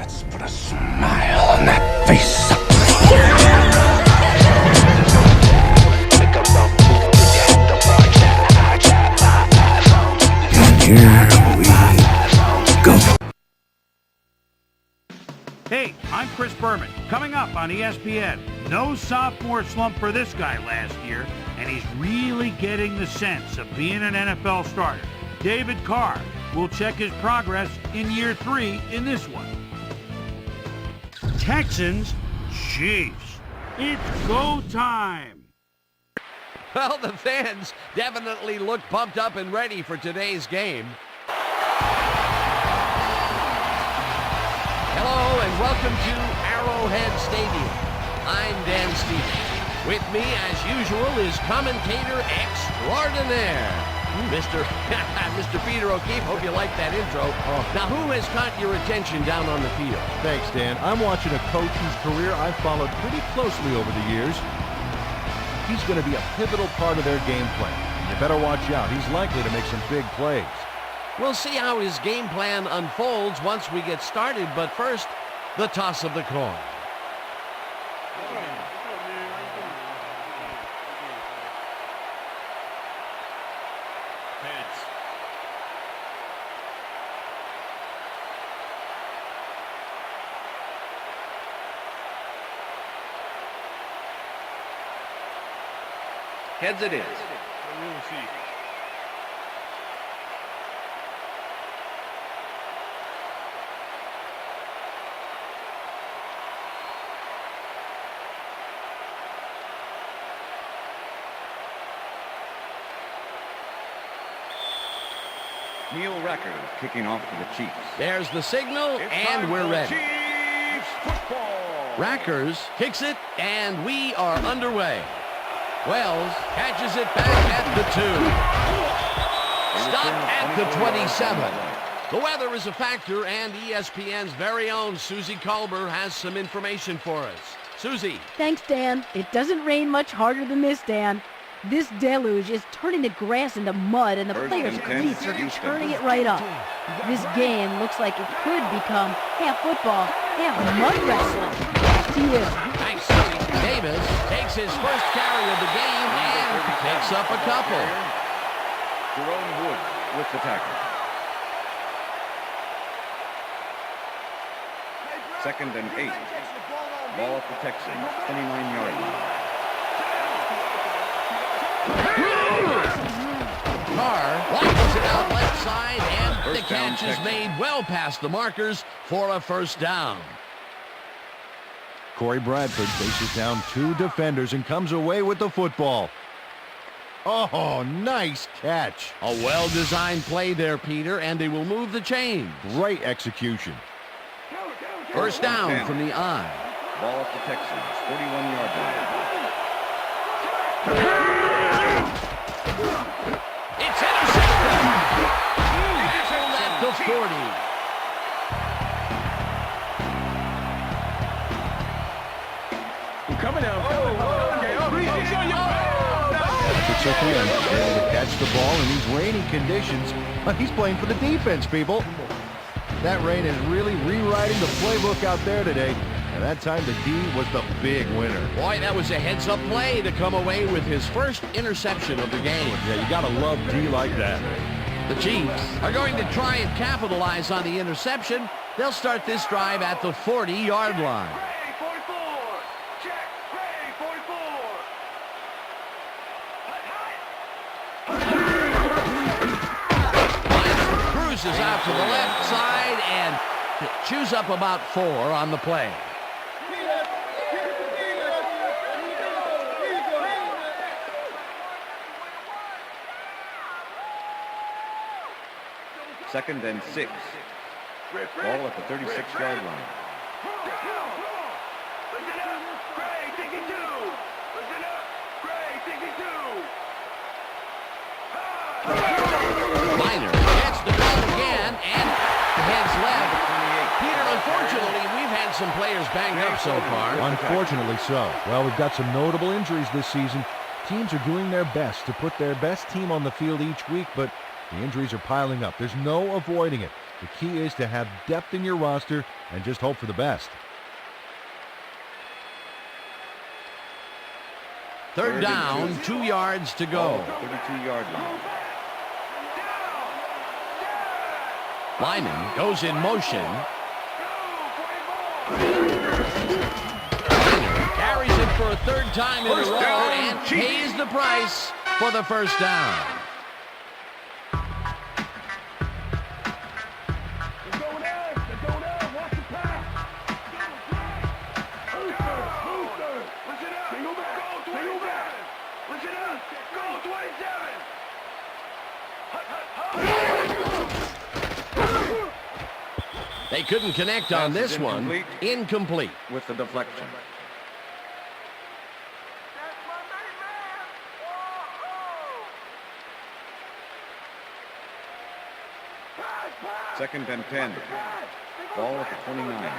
Let's put a smile on that face. Here we go. Hey, I'm Chris Berman. Coming up on ESPN, no sophomore slump for this guy last year, and he's really getting the sense of being an NFL starter. David Carr will check his progress in year 3 in this one. Texans, Chiefs. It's go time. Well, the fans definitely look pumped up and ready for today's game. Hello and welcome to Arrowhead Stadium. I'm Dan Stevens. With me, as usual, is commentator extraordinaire, Mr. Peter O'Keefe. Hope you like that intro. Now, who has caught your attention down on the field? Thanks, Dan. I'm watching a coach whose career I've followed pretty closely over the years. He's going to be a pivotal part of their game plan. You better watch out. He's likely to make some big plays. We'll see how his game plan unfolds once we get started, but first, the toss of the coin. Heads it is. Neil Racker kicking off for the Chiefs. There's the signal, and we're ready. Chiefs football. Rackers kicks it, and we are underway. Wells catches it back at the 2. Stop at the 27. The weather is a factor, and ESPN's very own Susie Colbert has some information for us. Susie. Thanks, Dan. It doesn't rain much harder than this, Dan. This deluge is turning the grass into mud, and the players' cleats are turning it right up. This game looks like it could become half football, half mud wrestling. Back to you. Thanks, Susie. Davis takes his first carry of the game and picks up a couple. Jerome Wood with the tackle. Second and 8. Ball at the Texans, 29-yard line. Carr launches it out left side, and the catch is made well past the markers for a first down. Corey Bradford faces down 2 defenders and comes away with the football. Oh, nice catch. A well-designed play there, Peter, and they will move the chain. Great execution. First down from the eye. Ball at the Texans, 41-yard line. It's intercepted. At the 40. Coming down. It's okay. Able to catch the ball in these rainy conditions. He's playing for the defense, people. That rain is really rewriting the playbook out there today. And that time the D was the big winner. Boy, that was a heads-up play to come away with his first interception of the game. Yeah, you got to love D like that. The Chiefs are going to try and capitalize on the interception. They'll start this drive at the 40-yard line. Cruises out to the left side and chews up about 4 on the play. Second and 6. Ball at the 36-yard line. Minor gets the ball again and heads left. Peter, unfortunately, we've had some players banged up so far. Unfortunately so. Well, we've got some notable injuries this season. Teams are doing their best to put their best team on the field each week, but the injuries are piling up. There's no avoiding it. The key is to have depth in your roster and just hope for the best. Third down, 2 yards to go. 32-yard line. Lyman goes in motion. Carries it for a third time in a row and pays the price for the first down. They couldn't connect on this one. Incomplete. With the deflection. Second and 10. Ball at the 29.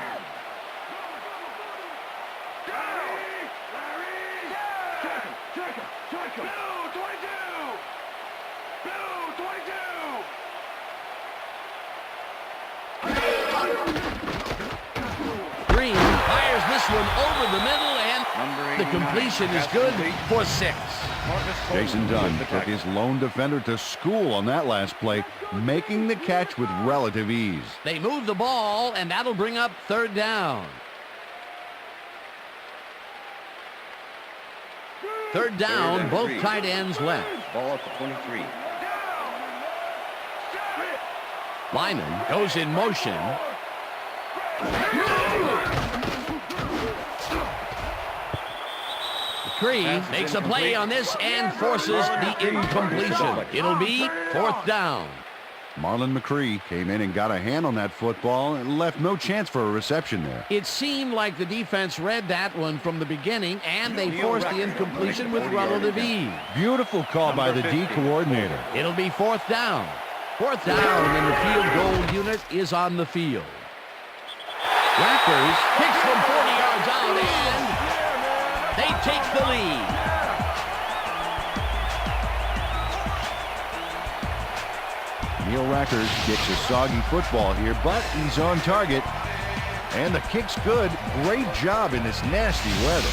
Green fires this one over the middle, and the completion is good for 6. Jason Dunn took his lone defender to school on that last play, making the catch with relative ease. They move the ball, and that'll bring up third down. Third down, both tight ends left. Ball at the 23. Lyman goes in motion. McCree makes a play on this and forces the incompletion. It'll be fourth down. Marlon McCree came in and got a hand on that football and left no chance for a reception there. It seemed like the defense read that one from the beginning, and they forced the incompletion with relative ease. Beautiful call by the D coordinator. It'll be fourth down. Fourth down, and the field goal unit is on the field. Rackers kicks from 40 yards out, and they take the lead. Neil Rackers kicks a soggy football here, but he's on target. And the kick's good. Great job in this nasty weather.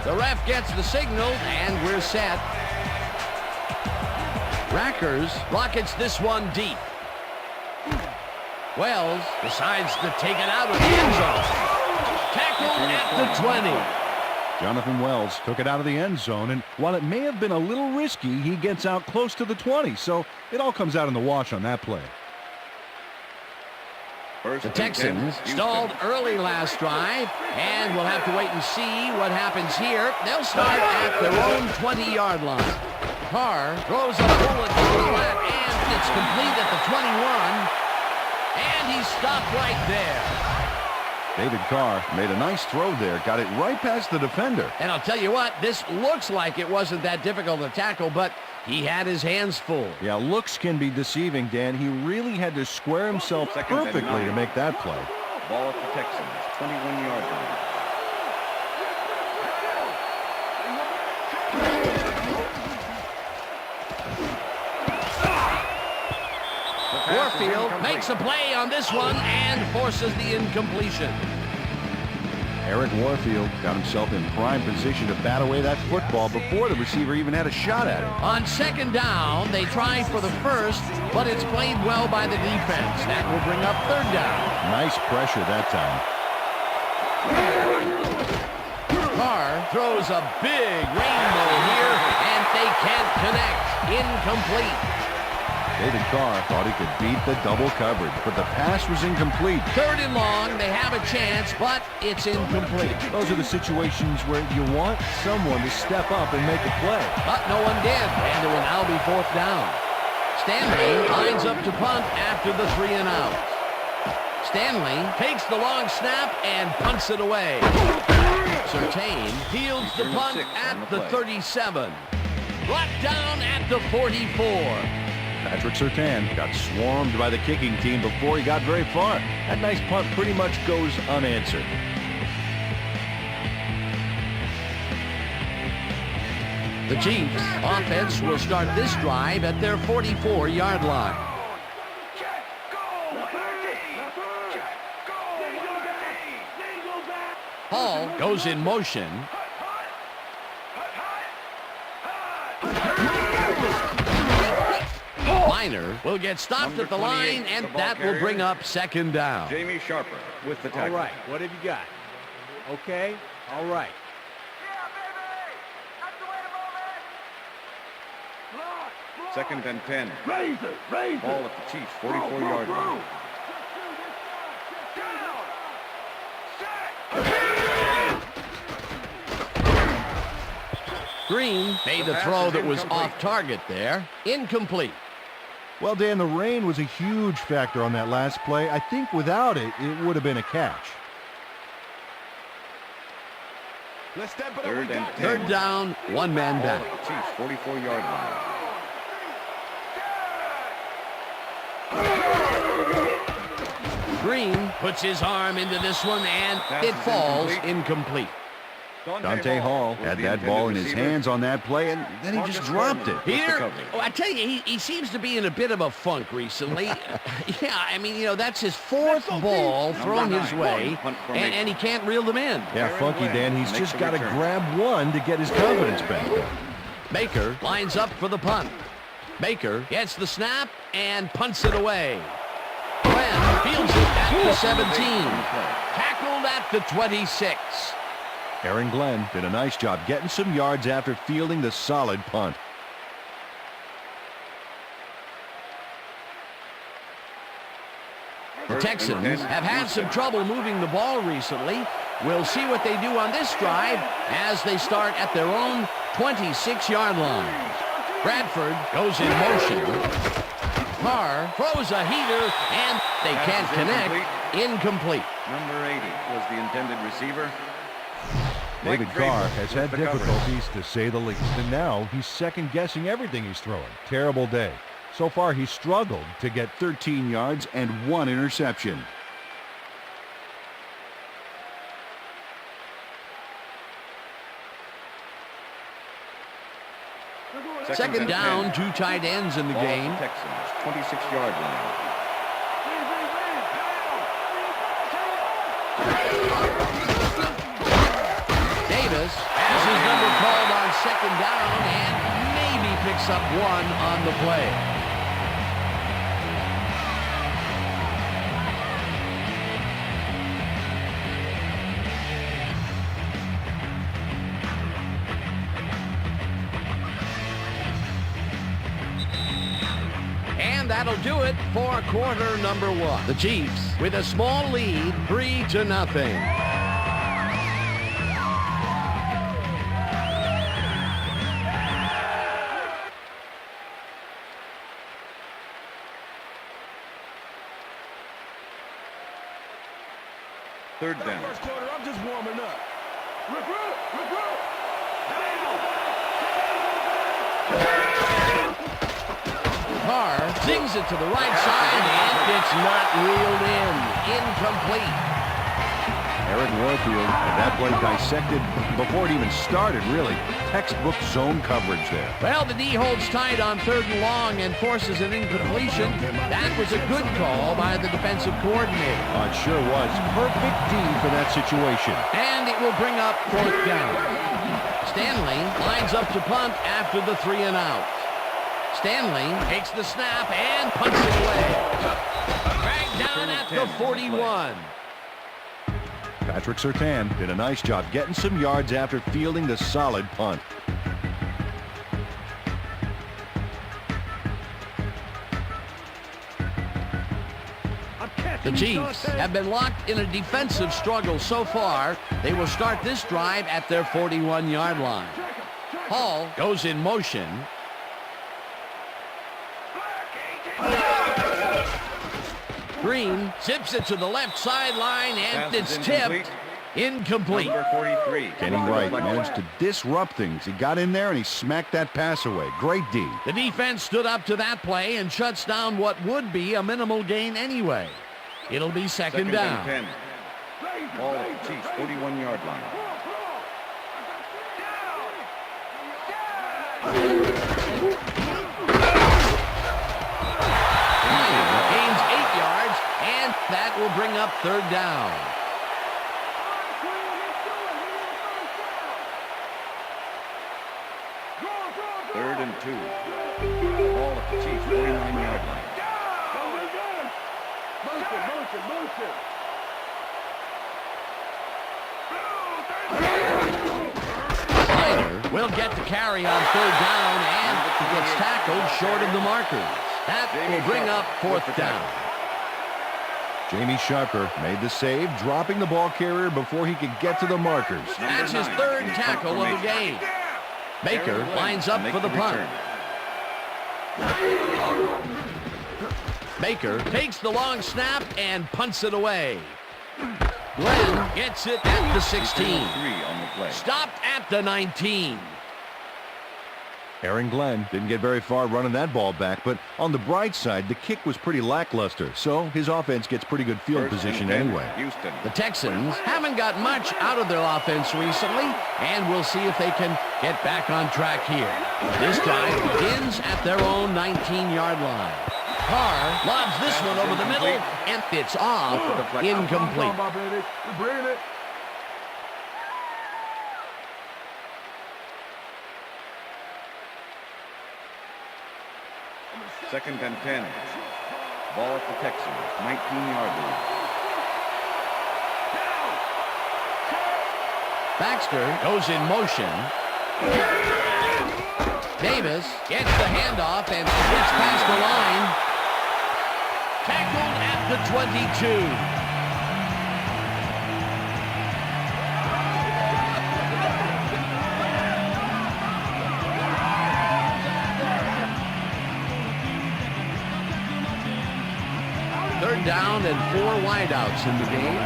The ref gets the signal, and we're set. Rackers rockets this one deep. Wells decides to take it out of the end zone. Tackled at the 20. Jonathan Wells took it out of the end zone, and while it may have been a little risky, he gets out close to the 20, so it all comes out in the wash on that play. The Texans stalled early last drive, and we'll have to wait and see what happens here. They'll start at their own 20-yard line. Carr throws a bullet to the flat, and it's complete at the 21, and he's stopped right there. David Carr made a nice throw there, got it right past the defender. And I'll tell you what, this looks like it wasn't that difficult to tackle, but he had his hands full. Yeah, looks can be deceiving, Dan. He really had to square himself perfectly to make that play. Ball at the Texans, 21-yard line. Warfield makes a play on this one and forces the incompletion. Eric Warfield got himself in prime position to bat away that football before the receiver even had a shot at it. On second down, they try for the first, but it's played well by the defense. That will bring up third down. Nice pressure that time. Carr throws a big rainbow here, and they can't connect. Incomplete. David Carr thought he could beat the double coverage, but the pass was incomplete. Third and long, they have a chance, but it's incomplete. Those are the situations where you want someone to step up and make a play. But no one did, and it will now be fourth down. Stanley lines up to punt after the 3 and out. Stanley takes the long snap and punts it away. Surtain fields the punt at the 37. Brought down at the 44. Patrick Surtain got swarmed by the kicking team before he got very far. That nice punt pretty much goes unanswered. The Chiefs offense will start this drive at their 44-yard line. Hall goes in motion. Minor will get stopped at the line, and that will bring up second down. Jamie Sharper with the tackle. All right, what have you got? Okay, all right. Second and 10. Ball at the Chiefs, 44-yard line. Green made a throw that was off target there. Incomplete. Well, Dan, the rain was a huge factor on that last play. I think without it, it would have been a catch. Third and 10. Third down, one man Ball back. at the Chiefs, 44-yard line. Green puts his arm into this one, and it falls incomplete. Dante Hall had that ball in his hands on that play, and then he just dropped it. Here, I tell you, he seems to be in a bit of a funk recently. Yeah, I mean, you know, that's his fourth ball thrown his way, and he can't reel them in. Yeah, funky, Dan. He's just got to grab one to get his confidence back. Baker lines up for the punt. Baker gets the snap and punts it away. Glenn fields it at the 17. Tackled at the 26. Aaron Glenn did a nice job getting some yards after fielding the solid punt. The Texans have had some trouble moving the ball recently. We'll see what they do on this drive as they start at their own 26-yard line. Bradford goes in motion. Carr throws a heater, and they can't connect. Incomplete. Number 80 was the intended receiver. David Carr has had difficulties, to say the least, and now he's second-guessing everything he's throwing. Terrible day. So far, he's struggled to get 13 yards and 1 interception. Second down, 2 tight ends in the game. Texans, 26-yard line. Davis has his number called on second down and maybe picks up 1 on the play. And that'll do it for quarter number 1. The Chiefs with a small lead, 3-0. Third down. First quarter, I'm just warming up. Carr zings it to the right side, and it's not reeled in. Incomplete. Eric Warfield had that play dissected before it even started, really. Textbook zone coverage there. Well, the D holds tight on 3rd and long and forces an incompletion. That was a good call by the defensive coordinator. It sure was. Perfect D for that situation. And it will bring up 4th down. Stanley lines up to punt after the 3 and out. Stanley takes the snap and punts it away. Dragged down at the 41. Patrick Surtain did a nice job getting some yards after fielding the solid punt. The Chiefs have been locked in a defensive struggle so far. They will start this drive at their 41-yard line. Hall goes in motion. Green zips it to the left sideline, and it's tipped. Incomplete. Number 43. Kenny Wright managed to disrupt things. He got in there and he smacked that pass away. Great D. The defense stood up to that play and shuts down what would be a minimal gain anyway. It'll be second down. And 10. Ball at the Chiefs, 41-yard line. Gains 8 yards, and that will bring up third down. Third and 2. Ball at the Chiefs' 49-yard line. Snyder will get the carry on third down, and he gets tackled short of the markers. That will bring up fourth down. Jamie Sharper made the save, dropping the ball carrier before he could get to the markers. That's his third tackle of the game. Baker lines up for the punt. Baker takes the long snap and punts it away. Glenn gets it at the 16. Stopped at the 19. Aaron Glenn didn't get very far running that ball back, but on the bright side, the kick was pretty lackluster, so his offense gets pretty good field position anyway. Houston. The Texans haven't got much out of their offense recently, and we'll see if they can get back on track here. This drive begins at their own 19-yard line. Carr lobs this one over the middle, and it's off, incomplete. Second and 10. Ball at the Texans, 19-yard line. Baxter goes in motion. Davis gets the handoff and gets past the line. Tackled at the 22. Third down and 4 wideouts in the game.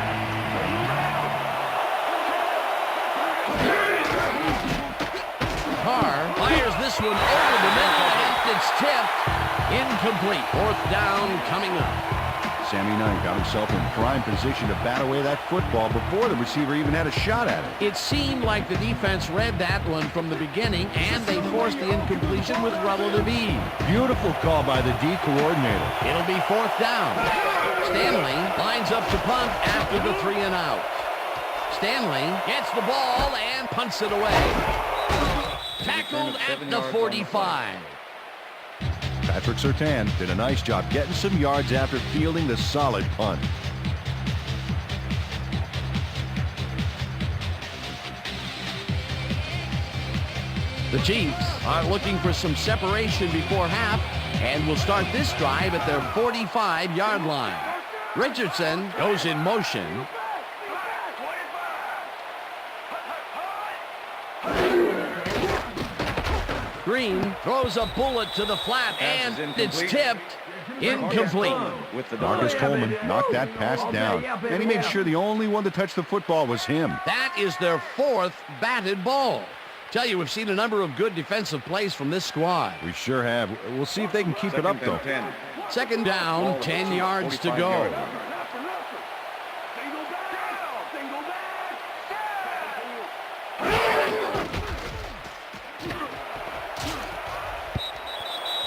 Carr fires this one over the middle, and it's tipped. Incomplete. Fourth down coming up. Sammy Knight got himself in prime position to bat away that football before the receiver even had a shot at it. It seemed like the defense read that one from the beginning, and they forced the incompletion with relative ease. Beautiful call by the D coordinator. It'll be fourth down. Stanley lines up to punt after the 3 and out. Stanley gets the ball and punts it away. Tackled at the 45. Patrick Surtain did a nice job getting some yards after fielding the solid punt. The Chiefs are looking for some separation before half and will start this drive at their 45-yard line. Richardson goes in motion. Green throws a bullet to the flat, and it's tipped. Incomplete. Marcus Coleman knocked that pass down, and he made sure the only one to touch the football was him. That is their 4th batted ball. Tell you, we've seen a number of good defensive plays from this squad. We sure have. We'll see if they can keep it up, though. Second down, 10 yards to go.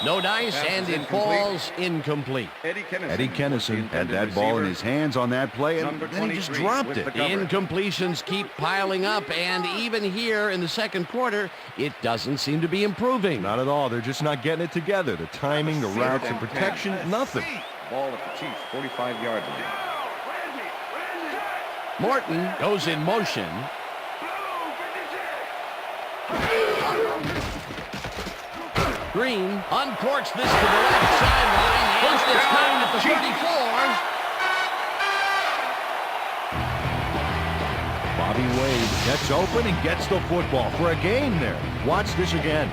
No dice, and it falls incomplete. Eddie Kennison had that ball in his hands on that play, and then he just dropped it. The incompletions keep piling up, and even here in the second quarter, it doesn't seem to be improving. Not at all. They're just not getting it together. The timing, the routes, the protection, nothing. Ball at the Chiefs' 45-yard line. Morton goes in motion. Green uncorks this to the left sideline. First it's down at the 34. Bobby Wade gets open and gets the football for a gain there. Watch this again.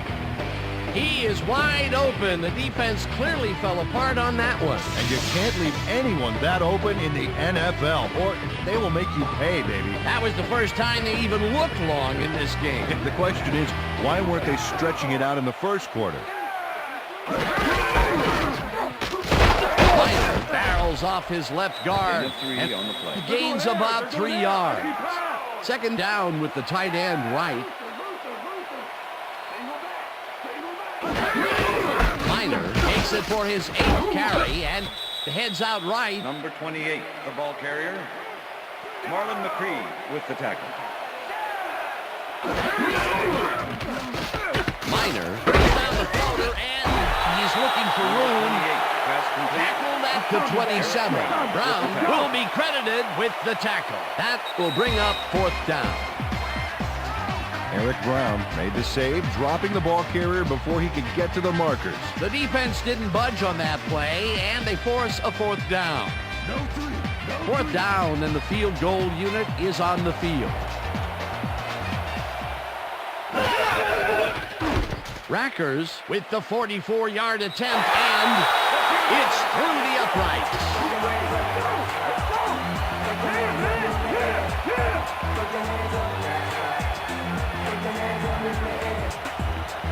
He is wide open. The defense clearly fell apart on that one. And you can't leave anyone that open in the NFL, or they will make you pay, baby. That was the first time they even looked long in this game. The question is, why weren't they stretching it out in the first quarter? Minor barrels off his left guard and gains about 3 yards. Second down with the tight end right. Miner takes it for his 8th carry and heads out right. Number 28, the ball carrier. Marlon McCree with the tackle. Miner brings down the floater, and he's looking for room. Tackled at the 27. Brown will be credited with the tackle. That will bring up 4th down. Eric Brown made the save, dropping the ball carrier before he could get to the markers. The defense didn't budge on that play, and they force a 4th down. 4th down, and the field goal unit is on the field. Rackers with the 44-yard attempt, and it's through the uprights.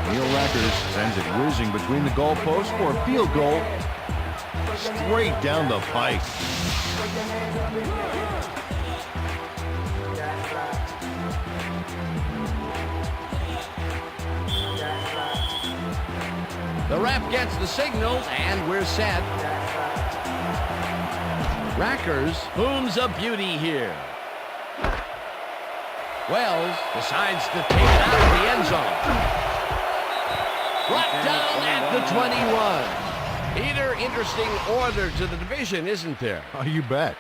Neil Rackers sends it whizzing between the goalposts for a field goal straight down the pipe. The ref gets the signal, and we're set. Rackers booms a beauty here. Wells decides to take it out of the end zone. Brought down at the 21. Peter, interesting order to the division, isn't there? Oh, you bet.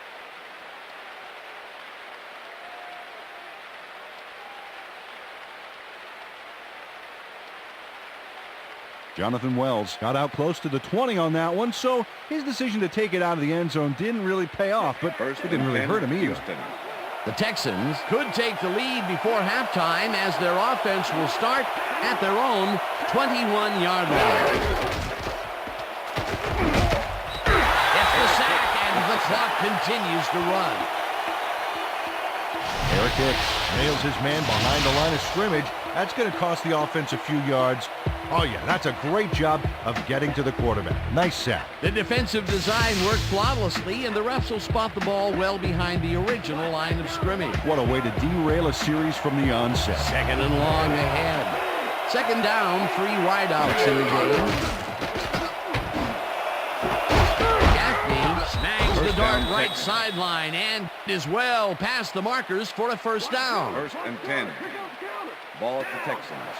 Jonathan Wells got out close to the 20 on that one, so his decision to take it out of the end zone didn't really pay off, but it didn't really hurt him either. Houston. The Texans could take the lead before halftime as their offense will start at their own 21-yard line. It's the sack, and the clock continues to run. Eric Hicks nails his man behind the line of scrimmage. That's going to cost the offense a few yards. Oh, yeah, that's a great job of getting to the quarterback. Nice sack. The defensive design worked flawlessly, and the refs will spot the ball well behind the original line of scrimmage. What a way to derail a series from the onset. 2nd and long ahead. 2nd down, 3 wideouts in the game. Gaffney snags the dart right sideline and is well past the markers for a 1st down. 1st and 10. Ball at the Texans.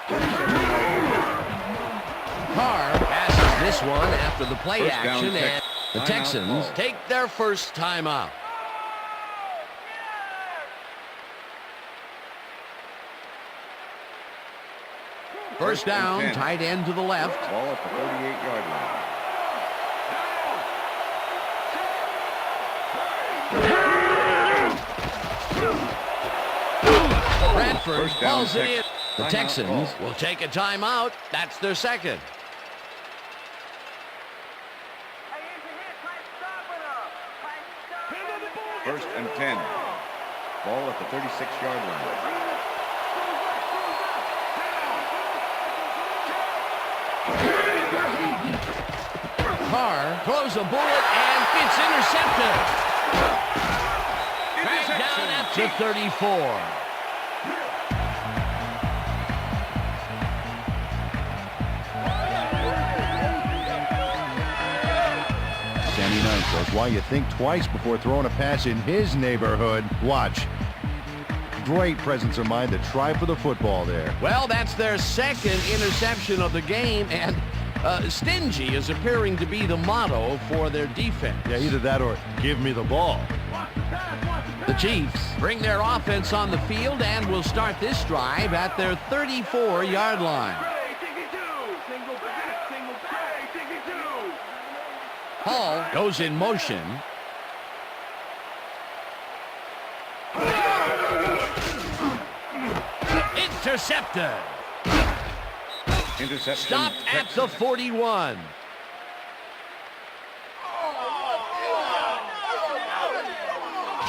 Carr passes this one after the play First down, action, and the timeout Texans ball. take their first timeout. First down, 10. tight end to the left. Ball at the 38-yard line. Bradford First down, calls it in. The Timeout Texans ball. will take a timeout. That's their second. First and 10. Ball at the 36-yard line. Carr throws a bullet, and it's intercepted. Dragged down at the 34. Sammy Knight shows why you think twice before throwing a pass in his neighborhood. Watch. Great presence of mind to try for the football there. Well, that's their second interception of the game, and stingy is appearing to be the motto for their defense. Yeah, either that or give me the ball. The Chiefs bring their offense on the field and will start this drive at their 34-yard line. Hall goes in motion. Intercepted. Interception. Stopped at the 41.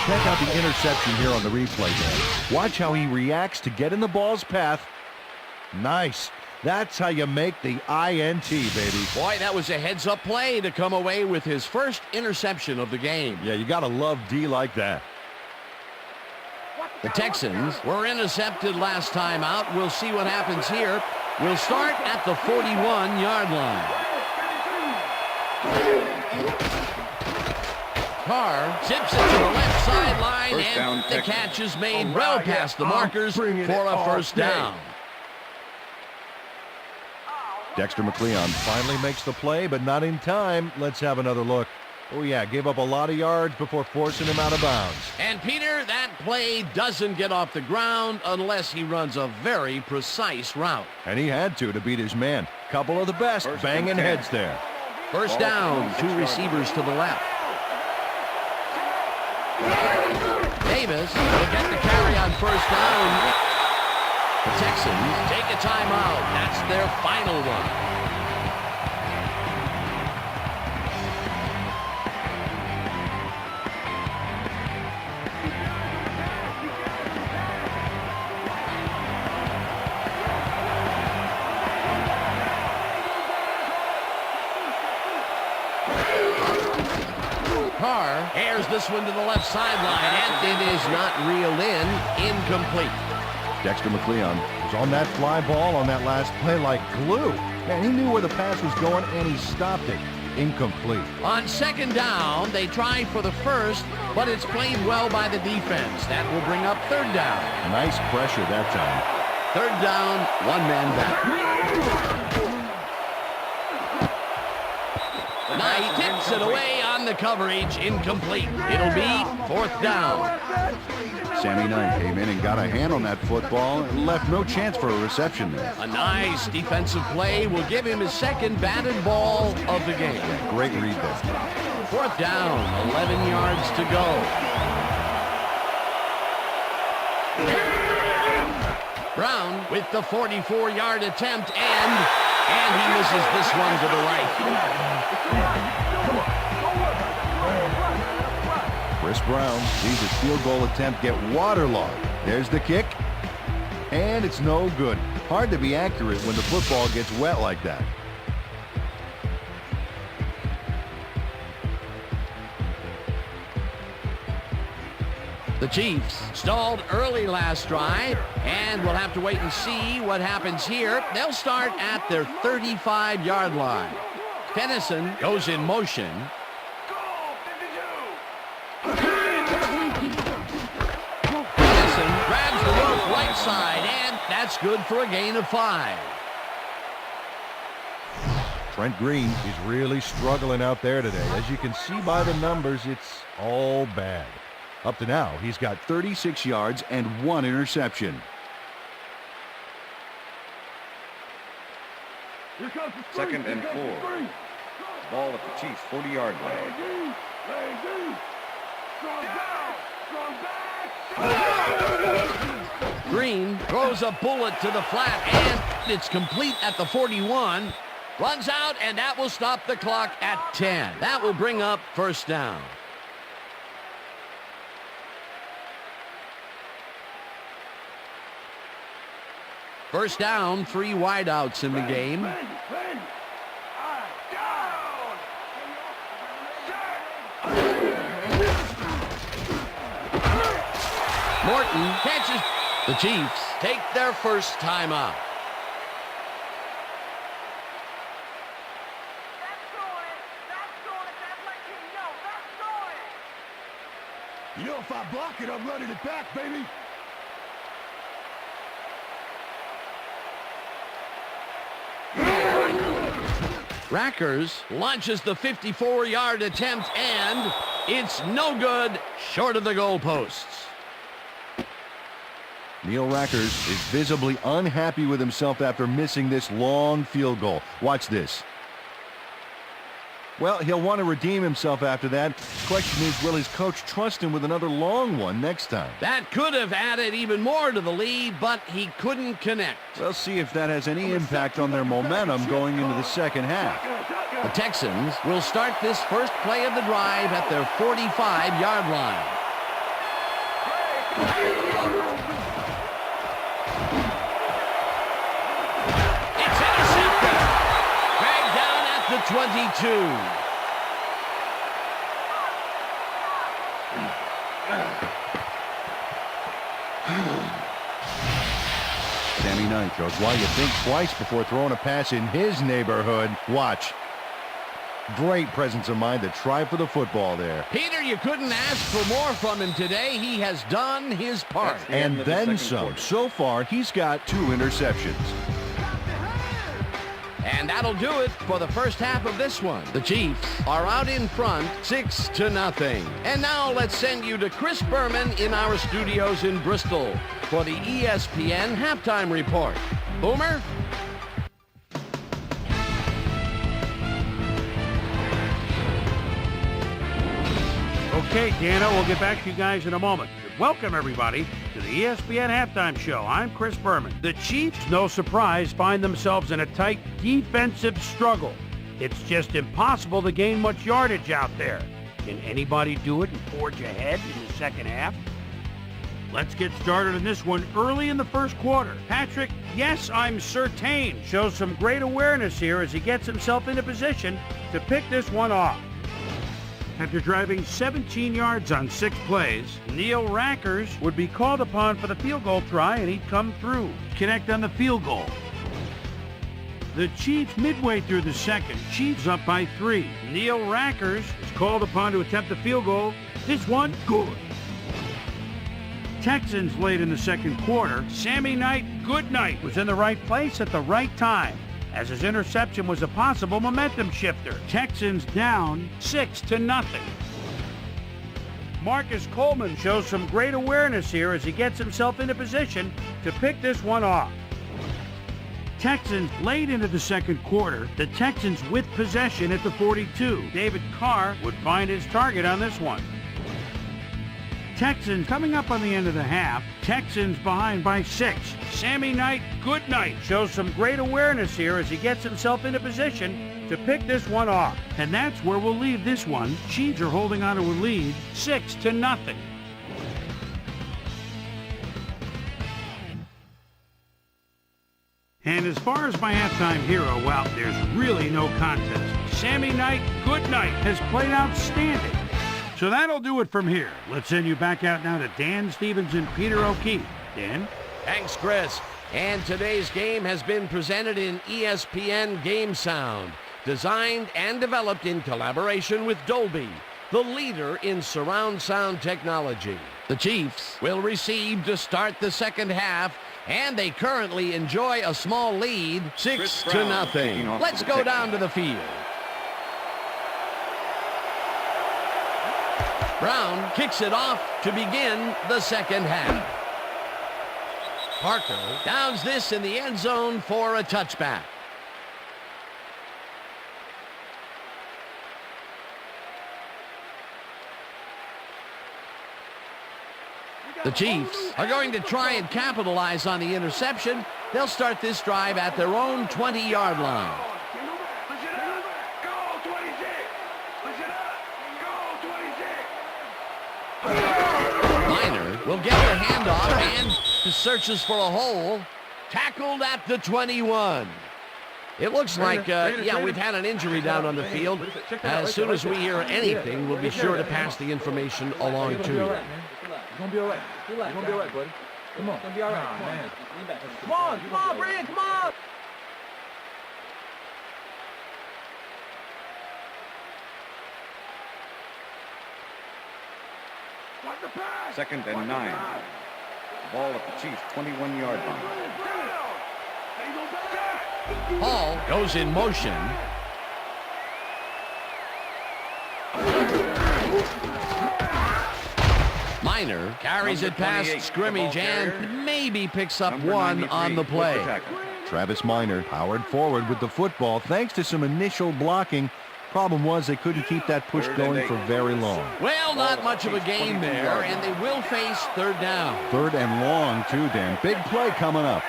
Check out the interception here on the replay there. Watch how he reacts to get in the ball's path. Nice. That's how you make the INT, baby. Boy, that was a heads-up play to come away with his first interception of the game. Yeah, you gotta love D like that. The Texans were intercepted last time out. We'll see what happens here. will start at the 41-yard line. Carr zips it to the left sideline, and the catch is made well past the markers for a first down. Dexter McLeon finally makes the play, but not in time. Let's have another look. Oh, yeah, gave up a lot of yards before forcing him out of bounds. And, Peter, that play doesn't get off the ground unless he runs a very precise route. And he had to beat his man. Couple of the best banging heads there. First down, 2 receivers to the left. Davis will get the carry on first down. The Texans take a timeout. That's their final one. Carr airs this one to the left sideline, and it is not reeled in. Incomplete. Dexter McLeon was on that fly ball on that last play like glue. Man, he knew where the pass was going, and he stopped it. Incomplete. On second down, they try for the first, but it's played well by the defense. That will bring up third down. Nice pressure that time. Third down, 1 man back. Knight tips it away on the coverage. Incomplete. It'll be fourth down. Sammy Knight came in and got a hand on that football and left no chance for a reception there. A nice defensive play will give him his second batted ball of the game. Great read there. Fourth down, 11 yards to go. Brown with the 44-yard attempt, and he misses this one to the right. Chris Brown sees his field goal attempt get waterlogged. There's the kick, and it's no good. Hard to be accurate when the football gets wet like that. The Chiefs stalled early last drive, and we'll have to wait and see what happens here. They'll start at their 35-yard line. Tennyson goes in motion. Tennyson grabs the rope right side, and that's good for a gain of 5. Trent Green is really struggling out there today. As you can see by the numbers, it's all bad. Up to now, he's got 36 yards and 1 interception. Second and 4. Ball at the Chiefs' 40-yard line. Green throws a bullet to the flat, and it's complete at the 41. Runs out, and that will stop the clock at 10. That will bring up first down. First down, 3 wideouts in the game. Morton catches. The Chiefs take their first timeout. You know, if I block it, I'm running it back, baby. Rackers launches the 54-yard attempt, and it's no good, short of the goalposts. Neil Rackers is visibly unhappy with himself after missing this long field goal. Watch this. Well, he'll want to redeem himself after that. Question is, will his coach trust him with another long one next time? That could have added even more to the lead, but he couldn't connect. We'll see if that has any impact on their momentum going into the second half. The Texans will start this first play of the drive at their 45-yard line. It's intercepted. Dragged down at the 22. Sammy Knight line, shows why you think twice before throwing a pass in his neighborhood. Watch. Great presence of mind to try for the football there. Peter, you couldn't ask for more from him today. He has done his part. And then some. So far, he's got 2 interceptions. And that'll do it for the first half of this one. The Chiefs are out in front, 6-0. And now let's send you to Chris Berman in our studios in Bristol for the ESPN halftime report. Boomer? Okay, Dana, we'll get back to you guys in a moment. Welcome, everybody, to the ESPN Halftime Show. I'm Chris Berman. The Chiefs, no surprise, find themselves in a tight defensive struggle. It's just impossible to gain much yardage out there. Can anybody do it and forge ahead in the second half? Let's get started in this one early in the first quarter. Patrick, yes, I'm certain, shows some great awareness here as he gets himself into position to pick this one off. After driving 17 yards on 6 plays, Neil Rackers would be called upon for the field goal try, and he'd come through. Connect on the field goal. The Chiefs midway through the second. Chiefs up by 3. Neil Rackers is called upon to attempt the field goal. This one, good. Texans late in the second quarter. Sammy Knight, Goodnight, was in the right place at the right time, as his interception was a possible momentum shifter. Texans down 6-0. Marcus Coleman shows some great awareness here as he gets himself into position to pick this one off. Texans late into the second quarter. The Texans with possession at the 42. David Carr would find his target on this one. Texans coming up on the end of the half. Texans behind by 6. Sammy Knight, Goodnight, shows some great awareness here as he gets himself into position to pick this one off. And that's where we'll leave this one. Chiefs are holding on to a lead, 6-0. And as far as my halftime hero, well, there's really no contest. Sammy Knight, Goodnight, has played outstanding. So that'll do it from here. Let's send you back out now to Dan Stevens and Peter O'Keefe. Dan? Thanks, Chris. And today's game has been presented in ESPN Game Sound, designed and developed in collaboration with Dolby, the leader in surround sound technology. The Chiefs will receive to start the second half, and they currently enjoy a small lead, 6-0. Let's go down to the field. Brown kicks it off to begin the second half. Parker downs this in the end zone for a touchback. The Chiefs are going to try and capitalize on the interception. They'll start this drive at their own 20-yard line. Will get the handoff and searches for a hole. Tackled at the 21. It looks like, we've had an injury down on the field. As soon as we hear anything, we'll be sure to pass the information along to you. You're going to be all right. You're going to be all right, buddy. Come on. It's going to be all right, man. Come on, Brand, come on. Second and 9. Ball at the Chiefs' 21-yard line. Hall goes in motion. Minor carries it past scrimmage and maybe picks up one on the play. Travis Minor powered forward with the football thanks to some initial blocking. Problem was they couldn't keep that push going for very long. Well, not much of a gain there, and they will face third down. Third and long, too, Dan. Big play coming up.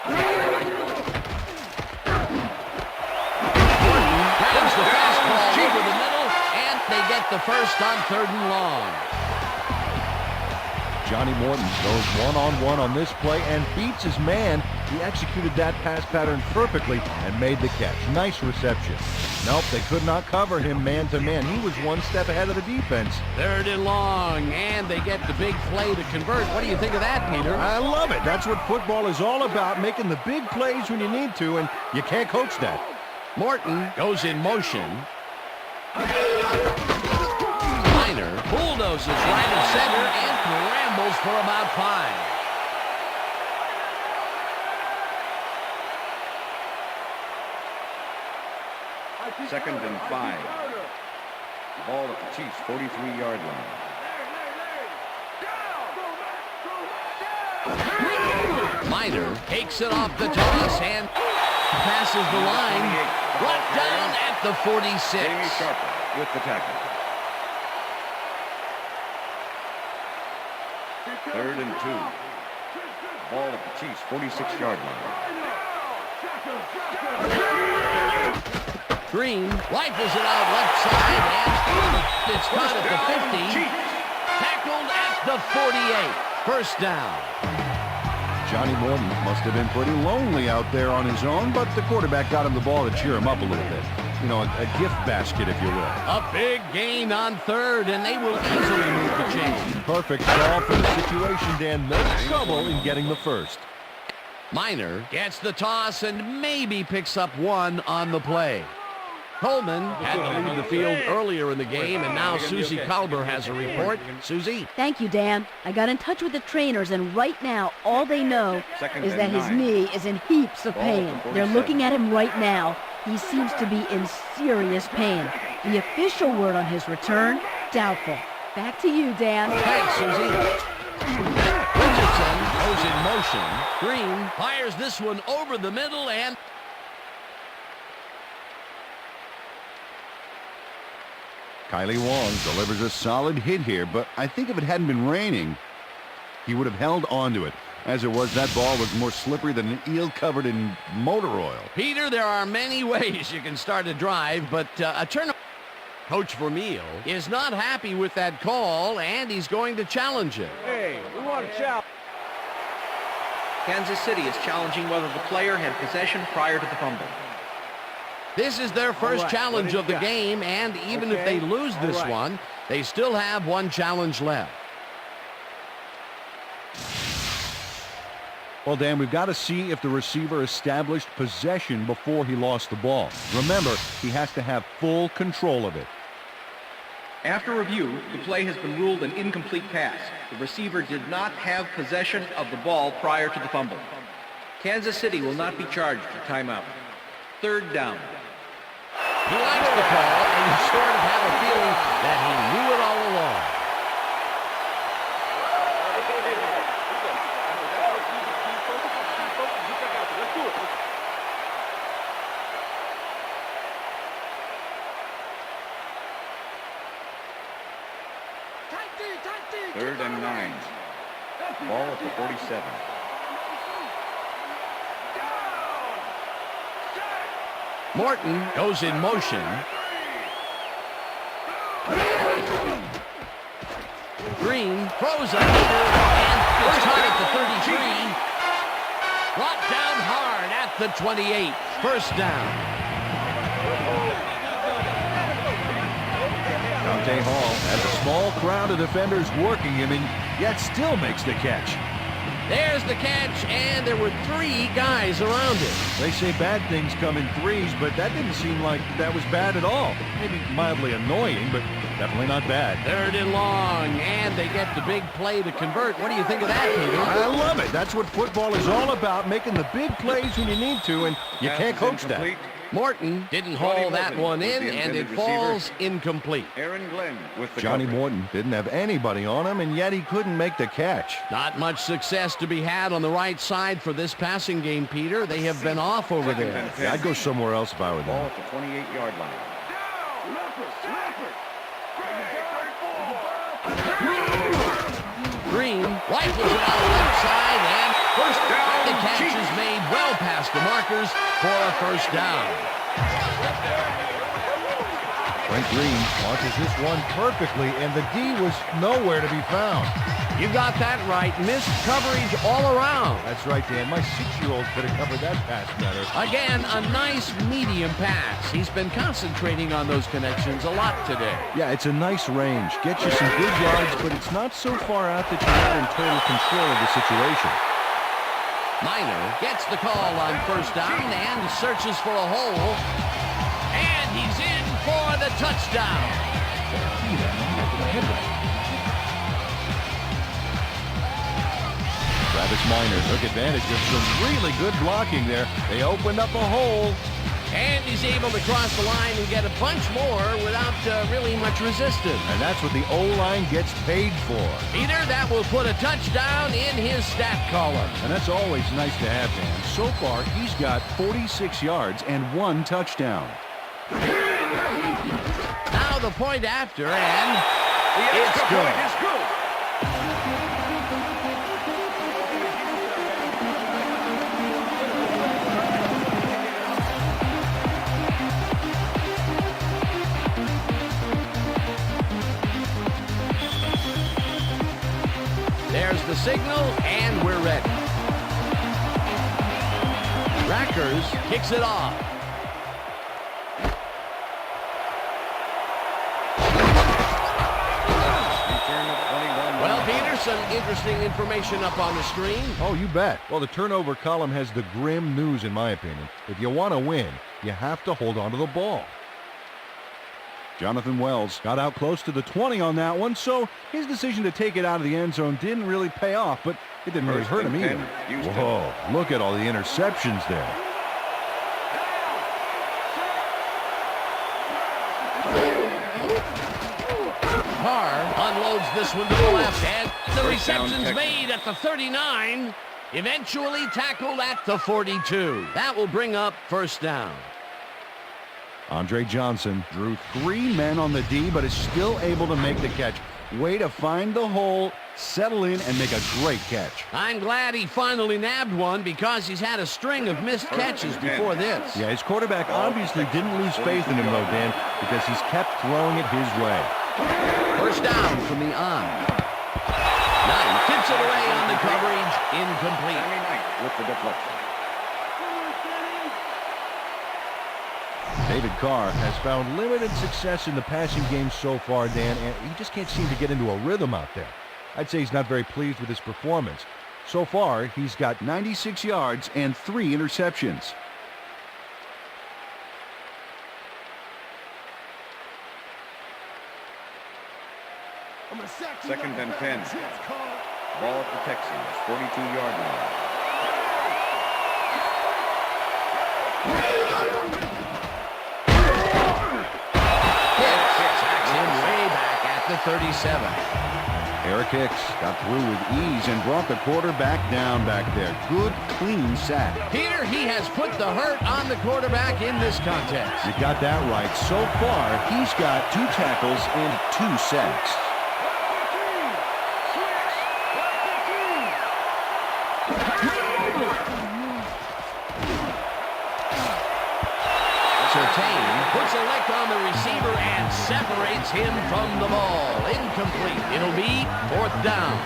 Grabs the fastball over the middle, and they get the first on third and long. Johnny Morton goes one-on-one on this play and beats his man. He executed that pass pattern perfectly and made the catch. Nice reception. Nope, they could not cover him man-to-man. He was one step ahead of the defense. 3rd and long, and they get the big play to convert. What do you think of that, Peter? I love it. That's what football is all about, making the big plays when you need to, and you can't coach that. Morton goes in motion. Miner bulldozes right of center and scrambles for about 5. Second and 5. Ball at the Chiefs' 43-yard line. Miner takes it off the toss and passes the line. Brought down at the 46. Jamie Sharper with the tackle. 3rd and 2. Ball at the Chiefs' 46-yard line. Green rifles it out left side, and it's caught at the 50. Tackled at the 48. First down. Johnny Morton must have been pretty lonely out there on his own, but the quarterback got him the ball to cheer him up a little bit. You know, a gift basket, if you will. A big gain on 3rd, and they will easily move the chain. Perfect call for the situation, Dan. No trouble in getting the first. Miner gets the toss and maybe picks up 1 on the play. Coleman had to leave the field earlier in the game, and now Susie Kalber has a report. Susie? Thank you, Dan. I got in touch with the trainers, and right now, all they know is that his knee is in heaps of pain. They're looking at him right now. He seems to be in serious pain. The official word on his return, doubtful. Back to you, Dan. Thanks, Susie. Richardson goes in motion. Green fires this one over the middle, and Kylie Wong delivers a solid hit here, but I think if it hadn't been raining, he would have held onto it. As it was, that ball was more slippery than an eel covered in motor oil. Peter, there are many ways you can start a drive, but a turn. Coach Vermeil is not happy with that call, and he's going to challenge it. Hey, we want to challenge. Kansas City is challenging whether the player had possession prior to the fumble. This is their first challenge of the game, and even if they lose this one, they still have 1 challenge left. Well, Dan, we've got to see if the receiver established possession before he lost the ball. Remember, he has to have full control of it. After review, the play has been ruled an incomplete pass. The receiver did not have possession of the ball prior to the fumble. Kansas City will not be charged for timeout. 3rd down. He likes the call, and you sort of have a feeling that he knew it all along. Third and 9. Ball at the 47. Morton goes in motion. Green throws a hitter, and it's caught at the 33. Brought down hard at the 28. First down. Dante Hall has a small crowd of defenders working him, and yet still makes the catch. There's the catch, and there were 3 guys around him. They say bad things come in threes, but that didn't seem like that was bad at all. Maybe mildly annoying, but definitely not bad. 3rd and long, and they get the big play to convert. What do you think of that, Peter? I love it. That's what football is all about, making the big plays when you need to, and you can't coach that. Morton didn't haul that one in, and it falls incomplete. Aaron Glenn with the Johnny coverage. Morton didn't have anybody on him, and yet he couldn't make the catch. Not much success to be had on the right side for this passing game, Peter. They have been off over there. Yeah, I'd go somewhere else if I were Ball them. at the 28-yard line. Green rifles it out left side, and first down. The catch is made well past the markers for a first down. Brent Green launches this one perfectly, and the D was nowhere to be found. You got that right. Missed coverage all around. That's right, Dan. My 6-year-old could have covered that pass better. Again, a nice medium pass. He's been concentrating on those connections a lot today. Yeah, it's a nice range. Gets you some good yards, but it's not so far out that you're not in total control of the situation. Miner gets the call on first down and searches for a hole. And he's in for the touchdown. Travis Miner took advantage of some really good blocking there. They opened up a hole. And he's able to cross the line and get a bunch more without really much resistance. And that's what the O-line gets paid for. Peter, that will put a touchdown in his stat column. And that's always nice to have, Dan. So far, he's got 46 yards and 1 touchdown. Now the point after, and it's good. There's the signal, and we're ready. Rackers kicks it off. Well, Peter, some interesting information up on the screen. Oh, you bet. Well, the turnover column has the grim news, in my opinion. If you want to win, you have to hold on to the ball. Jonathan Wells got out close to the 20 on that one, so his decision to take it out of the end zone didn't really pay off, but it didn't really hurt him either. Whoa, look at all the interceptions there. Carr unloads this one to the left, and the reception's made at the 39, eventually tackled at the 42. That will bring up first down. Andre Johnson drew 3 men on the D, but is still able to make the catch. Way to find the hole, settle in, and make a great catch. I'm glad he finally nabbed one because he's had a string of missed catches before this. Yeah, his quarterback obviously didn't lose faith in him, though, Dan, because he's kept throwing it his way. First down from the on. Knight tips it away on the coverage, incomplete. With the deflection. David Carr has found limited success in the passing game so far, Dan, and he just can't seem to get into a rhythm out there. I'd say he's not very pleased with his performance. So far, he's got 96 yards and 3 interceptions. Second and 10. Ball at the Texans, 42-yard line. The 37. Eric Hicks got through with ease and brought the quarterback down back there. Good, clean sack. Peter, he has put the hurt on the quarterback in this contest. You got that right. So far, he's got 2 tackles and 2 sacks. Puts a lick on the receiver and separates him from the ball. Incomplete. It'll be 4th down.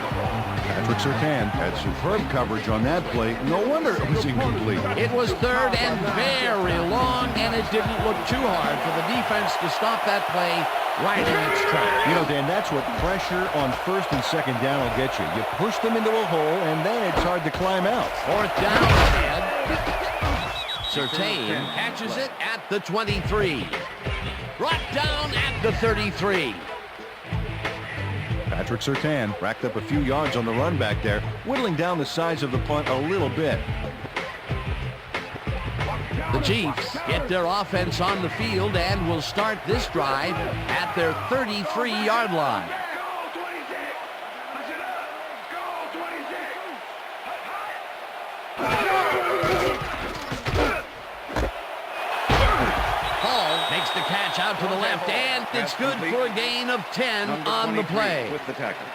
Patrick Surtain had superb coverage on that play. No wonder it was incomplete. It was 3rd and very long, and it didn't look too hard for the defense to stop that play right in its tracks. You know, Dan, that's what pressure on 1st and 2nd down will get you. You push them into a hole, and then it's hard to climb out. 4th down ahead. Surtain catches it at the 23. Brought down at the 33. Patrick Surtain racked up a few yards on the run back there, whittling down the size of the punt a little bit. The Chiefs get their offense on the field and will start this drive at their 33-yard line. The catch out to the left, and it's good for a gain of 10 on the play. With the tackle.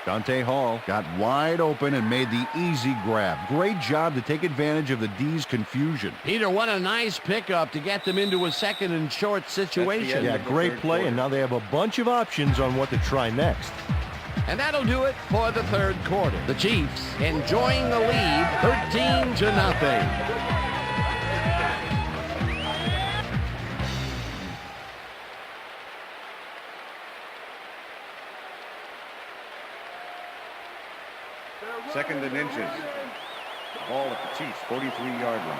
Dante Hall got wide open and made the easy grab. Great job to take advantage of the D's confusion. Peter, what a nice pickup to get them into a second and short situation. Yeah, great play, and now they have a bunch of options on what to try next. And that'll do it for the third quarter. The Chiefs enjoying the lead, 13-0. Second and inches. Ball at the Chiefs, 43-yard line.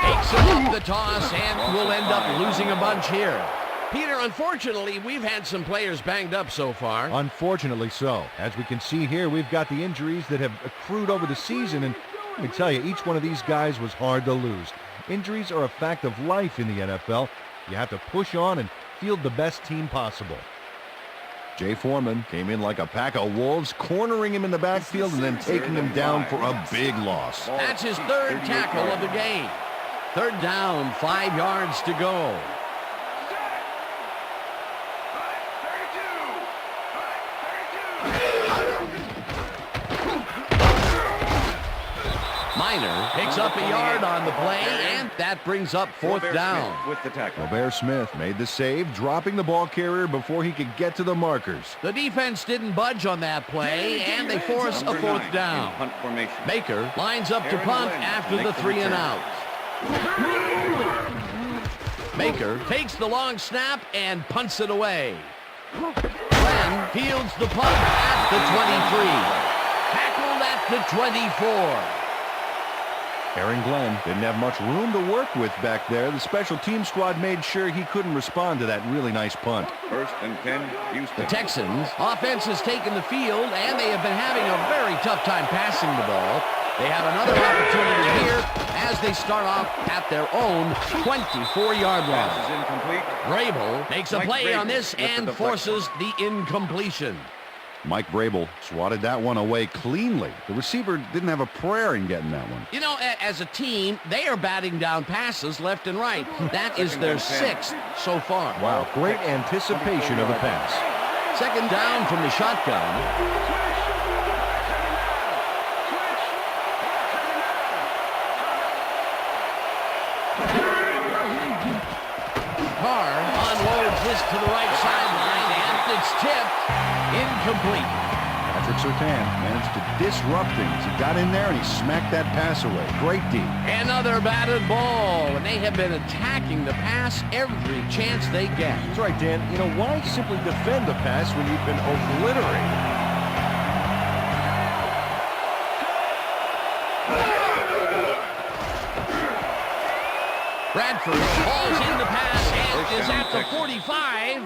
Takes it off the toss and will end up losing a bunch here. Peter, unfortunately, we've had some players banged up so far. Unfortunately so. As we can see here, we've got the injuries that have accrued over the season, and let me tell you, each one of these guys was hard to lose. Injuries are a fact of life in the NFL. You have to push on and field the best team possible. Jay Foreman came in like a pack of wolves, cornering him in the backfield and then taking him down for a big loss. That's his third tackle of the game. Third down, 5 yards to go. Minor picks up a yard on the play, and that brings up fourth down. With the tackle. Robert Smith made the save, dropping the ball carrier before he could get to the markers. The defense didn't budge on that play, and they force a fourth down. Punt formation. Baker lines up to punt after the 3 and out. Baker takes the long snap and punts it away. Glenn fields the punt at the 23. Tackled at the 24. Aaron Glenn didn't have much room to work with back there. The special team squad made sure he couldn't respond to that really nice punt. First and 10, Houston. The Texans offense has taken the field, and they have been having a very tough time passing the ball. They have another opportunity here as they start off at their own 24-yard line. Pass is incomplete. Vrabel makes a play on this and forces the incompletion. Mike Vrabel swatted that one away cleanly. The receiver didn't have a prayer in getting that one. You know, as a team, they are batting down passes left and right. That is their 6th so far. Wow, great anticipation of the pass. Second down from the shotgun. Carr unloads this to the right sideline, and it's tipped. Incomplete. Patrick Surtain managed to disrupt things. He got in there and he smacked that pass away. Great D. Another batted ball, and they have been attacking the pass every chance they get. That's right, Dan. You know, why simply defend the pass when you can obliterate it? Bradford falls in the pass and is at the 45.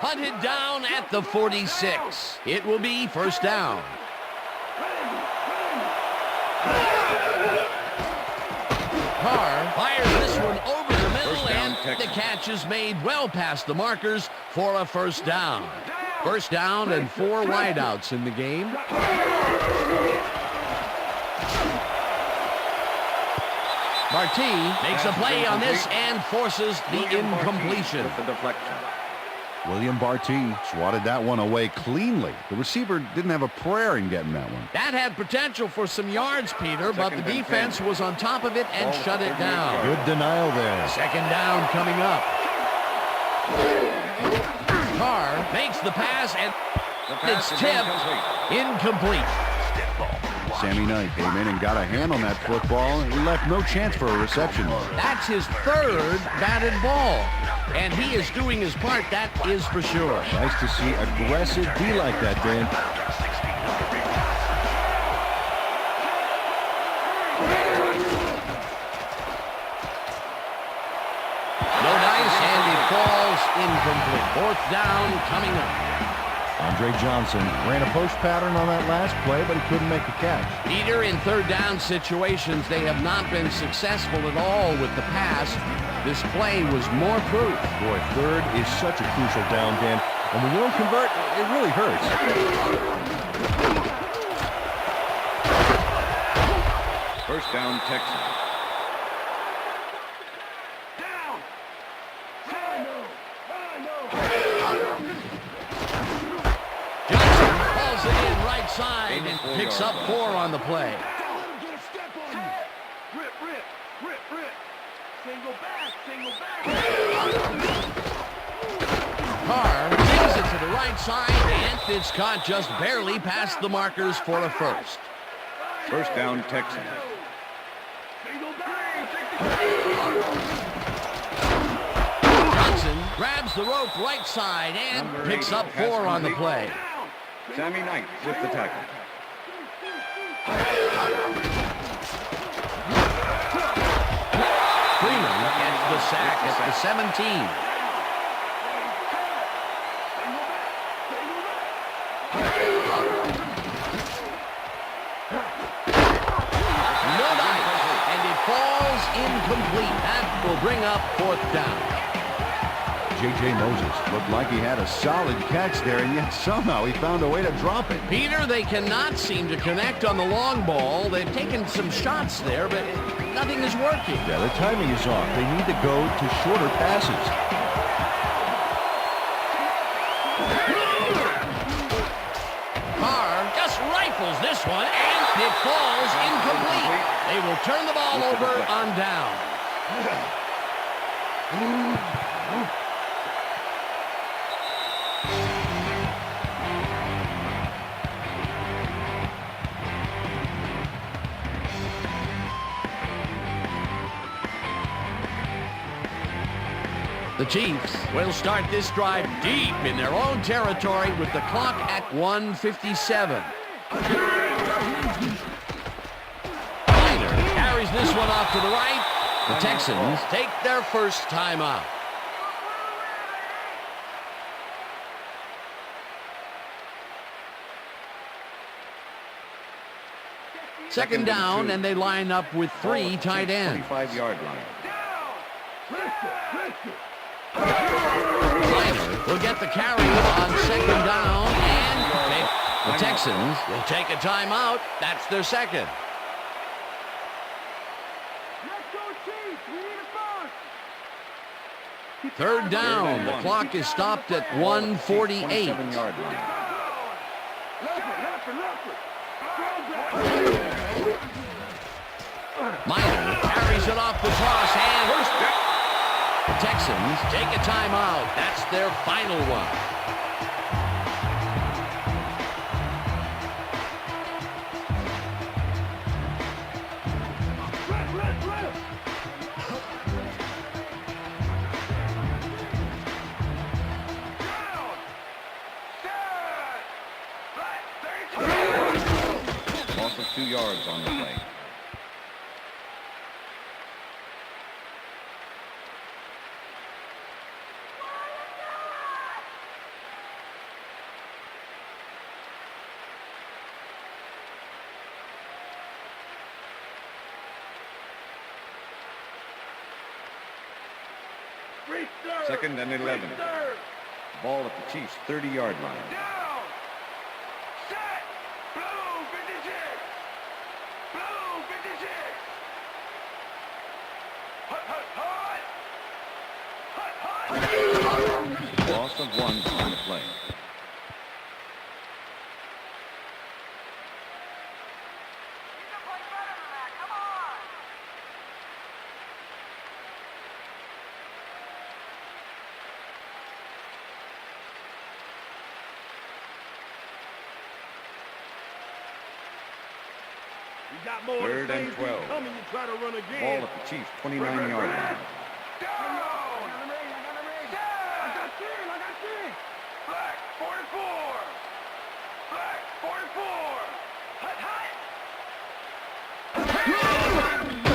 Hunted down at the 46. It will be first down. Carr fires this one over the middle, and the catch is made well past the markers for a first down. First down and 4 wideouts in the game. Marti makes a play on this and forces the incompletion. With the deflection. William Barty swatted that one away cleanly. The receiver didn't have a prayer in getting that one. That had potential for some yards, Peter, but the defense was on top of it and shut it down. Good denial there. Second down coming up. Carr makes the pass, and it's tipped. Incomplete. Sammy Knight came in and got a hand on that football, and he left no chance for a reception. That's his third batted ball, and he is doing his part, that is for sure. Nice to see aggressive D like that, Dan. No dice, and it falls incomplete. Fourth down coming up. Andre Johnson ran a post pattern on that last play, but he couldn't make the catch. Peter, in third down situations, they have not been successful at all with the pass. This play was more proof. Boy, third is such a crucial down, Dan. And when you don't convert, it really hurts. First down, Texans. Johnson hauls it in right side and picks up 4 on the play. Carr takes it to the right side, and it's caught just barely past the markers for a first. First down, Texans. Johnson grabs the rope right side and picks up 4 on the play. Sammy Knight with the tackle. Freeman gets the sack at the 17. No dice, and it falls incomplete. That will bring up 4th down. J.J. Moses looked like he had a solid catch there, and yet somehow he found a way to drop it. Peter, they cannot seem to connect on the long ball. They've taken some shots there, but nothing is working. Yeah, the timing is off. They need to go to shorter passes. Carr just rifles this one, and it falls incomplete. They will turn the ball over on down. The Chiefs will start this drive deep in their own territory with the clock at 1:57. Miner carries this one off to the right. The Texans take their first timeout. Second down, and they line up with 3 tight ends. 25-yard line. Miner will get the carry on second down, and the Texans will take a timeout. That's their second. Third down. The clock is stopped at 1:48. Miner carries it off the toss, and the Texans take a timeout. That's their final one. Loss of 2 yards on the play. Second and 11. Ball at the Chiefs' 30-yard line. Loss of 1 on the play. Third and 12. Ball at the Chiefs' 29-yard line.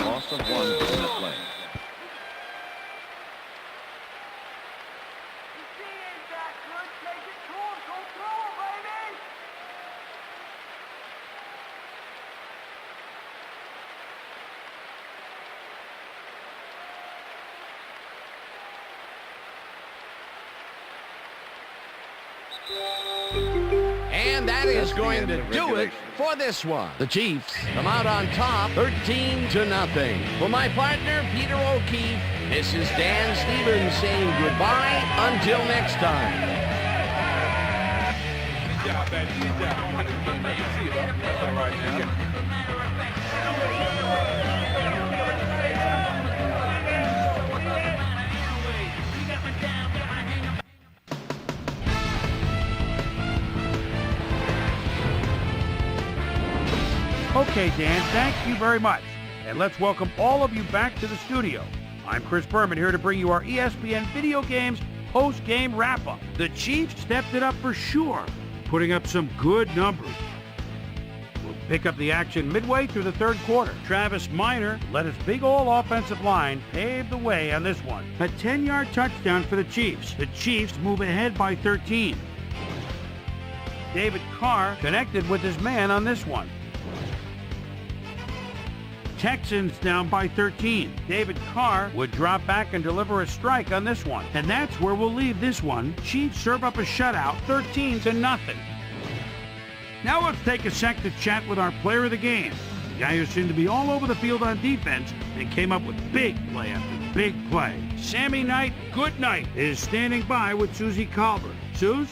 Loss of 1 on the play. And that is is going to do it for this one. The Chiefs come out on top 13-0. For my partner, Peter O'Keefe, this is Dan Stevens saying goodbye until next time. Good job, man. Good job. You see it, huh? That's all right, man. Okay, Dan, thank you very much. And let's welcome all of you back to the studio. I'm Chris Berman here to bring you our ESPN Video Games post-game wrap-up. The Chiefs stepped it up for sure, putting up some good numbers. We'll pick up the action midway through the third quarter. Travis Minor led his big old offensive line pave the way on this one. A 10-yard touchdown for the Chiefs. The Chiefs move ahead by 13. David Carr connected with his man on this one. Texans down by 13. David Carr would drop back and deliver a strike on this one. And that's where we'll leave this one. Chiefs serve up a shutout, 13-0. Now let's take a sec to chat with our player of the game. The guy who seemed to be all over the field on defense and came up with big play after big play. Sammy Knight, good night, is standing by with Susie Calvert. Suze?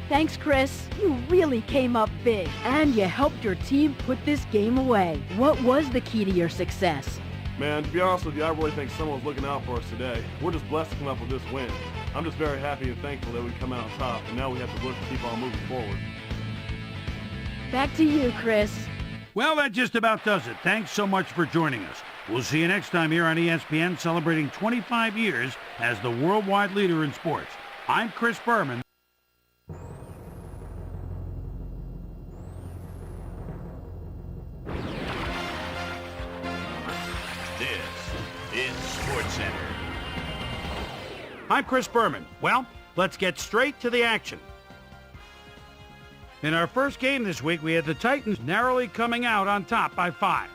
Thanks, Chris. You really came up big, and you helped your team put this game away. What was the key to your success? Man, to be honest with you, I really think someone's looking out for us today. We're just blessed to come up with this win. I'm just very happy and thankful that we come out on top, and now we have to look to keep on moving forward. Back to you, Chris. Well, that just about does it. Thanks so much for joining us. We'll see you next time here on ESPN, celebrating 25 years as the worldwide leader in sports. I'm Chris Berman. I'm Chris Berman. Well, let's get straight to the action. In our first game this week, we had the Titans narrowly coming out on top by 5.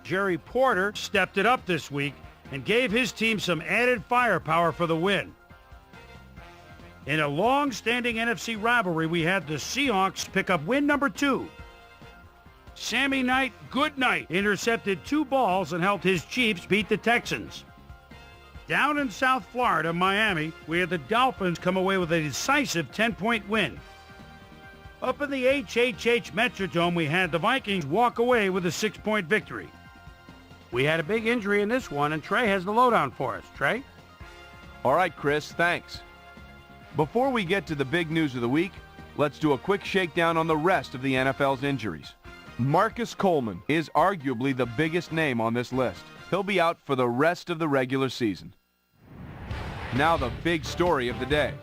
Jerry Porter stepped it up this week and gave his team some added firepower for the win. In a long-standing NFC rivalry, we had the Seahawks pick up win number 2. Sammy Knight, good night, intercepted 2 balls and helped his Chiefs beat the Texans. Down in South Florida, Miami, we had the Dolphins come away with a decisive 10-point win. Up in the HHH Metrodome, we had the Vikings walk away with a 6-point victory. We had a big injury in this one, and Trey has the lowdown for us. Trey? All right, Chris, thanks. Before we get to the big news of the week, let's do a quick shakedown on the rest of the NFL's injuries. Marcus Coleman is arguably the biggest name on this list. He'll be out for the rest of the regular season. Now the big story of the day.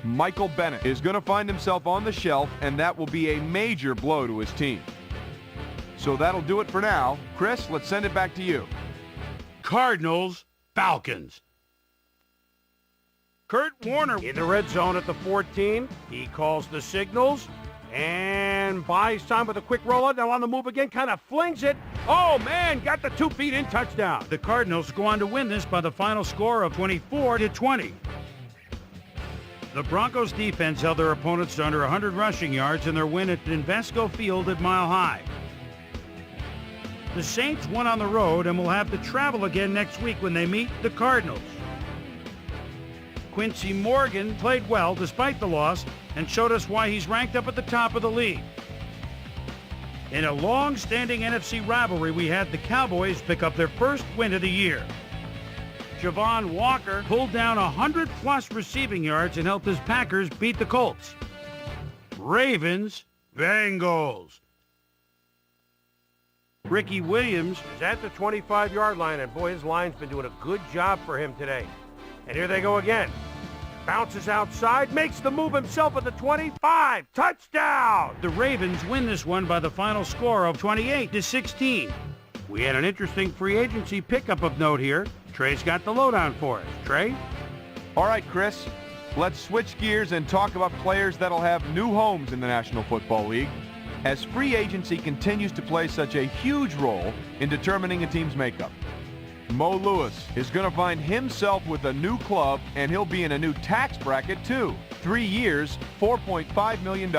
Michael Bennett is going to find himself on the shelf, and that will be a major blow to his team. So that'll do it for now. Chris, let's send it back to you. Cardinals, Falcons. Kurt Warner in the red zone at the 14. He calls the signals and buys time with a quick rollout. Now on the move again, kind of flings it. Oh, man, got the 2 feet in, touchdown. The Cardinals go on to win this by the final score of 24-20. The Broncos defense held their opponents to under 100 rushing yards in their win at Invesco Field at Mile High. The Saints won on the road and will have to travel again next week when they meet the Cardinals. Quincy Morgan played well despite the loss and showed us why he's ranked up at the top of the league. In a long-standing NFC rivalry, we had the Cowboys pick up their first win of the year. Javon Walker pulled down 100-plus receiving yards and helped his Packers beat the Colts. Ravens, Bengals. Ricky Williams is at the 25-yard line, and boy, his line's been doing a good job for him today. And here they go again. Bounces outside, makes the move himself at the 25. Touchdown! The Ravens win this one by the final score of 28-16. We had an interesting free agency pickup of note here. Trey's got the lowdown for us. Trey? All right, Chris, let's switch gears and talk about players that'll have new homes in the National Football League, as free agency continues to play such a huge role in determining a team's makeup. Mo Lewis is going to find himself with a new club, and he'll be in a new tax bracket, too. 3 years, $4.5 million,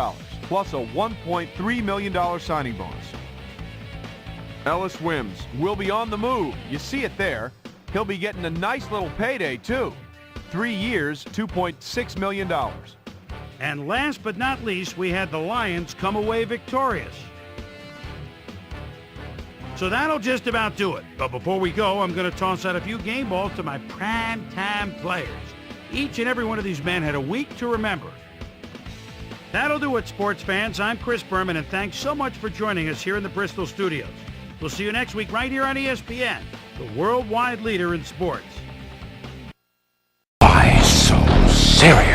plus a $1.3 million signing bonus. Ellis Wims will be on the move. You see it there. He'll be getting a nice little payday, too. 3 years, $2.6 million. And last but not least, we had the Lions come away victorious. So that'll just about do it. But before we go, I'm going to toss out a few game balls to my prime-time players. Each and every one of these men had a week to remember. That'll do it, sports fans. I'm Chris Berman, and thanks so much for joining us here in the Bristol studios. We'll see you next week right here on ESPN, the worldwide leader in sports. Why so serious?